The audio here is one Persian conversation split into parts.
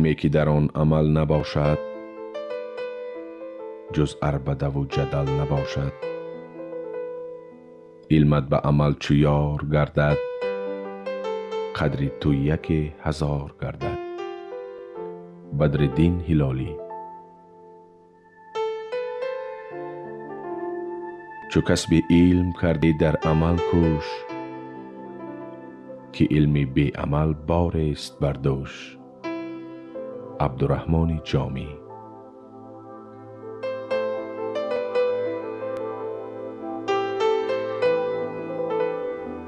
علمی که در آن عمل نباشد جز عربده و جدل نباشد. علمت به عمل چو یار گردد قدر تو 1000 گردد. بدرالدین هلالی. چو کسب علم کردی در عمل کوش که علم بی عمل بار است بر دوش. عبدالرحمن جامی.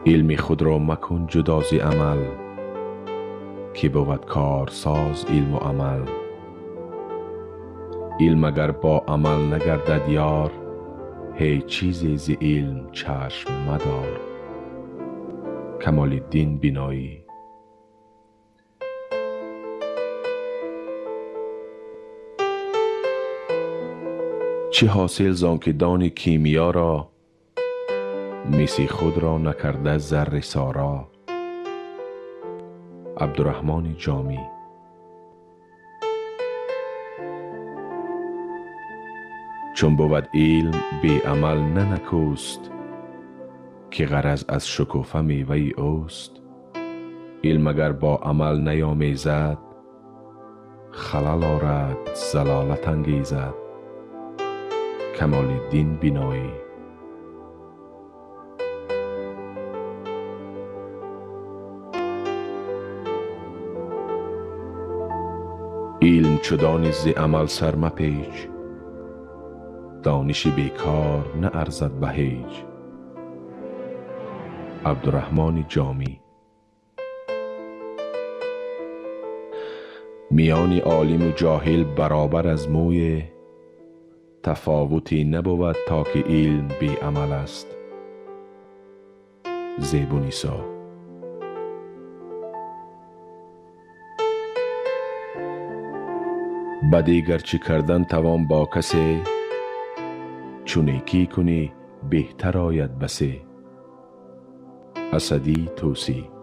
علم خود را مکن جدا ز عمل که بود کارساز علم و عمل. علم اگر با عمل نگردد یار هیچ چیزی ز علم چشم مدار. کمال الدین بینایی. چه حاصل زان که دان کیمیا را مس خود را نکرده ذره سارا. عبدالرحمن جامی. چون بود علم بی عمل ننکوست که غرض از شکوفه میوه اوست. علم اگر با عمل نیامیزد خلل آرد ضلالت انگیزد. کمال الدین بینایی. علم چو دانی ز عمل سر مپیچ دانش بیکار نه ارزد به هیچ. عبدالرحمن جامی. میان عالم و جاهل برابر از موی تفاوتی نبود تا که علم بی عمل است. زیبونیسا. بدی گرچه کردن توان با کسی چون نیکی کنی بهتر آید بسی. اسدی توسی.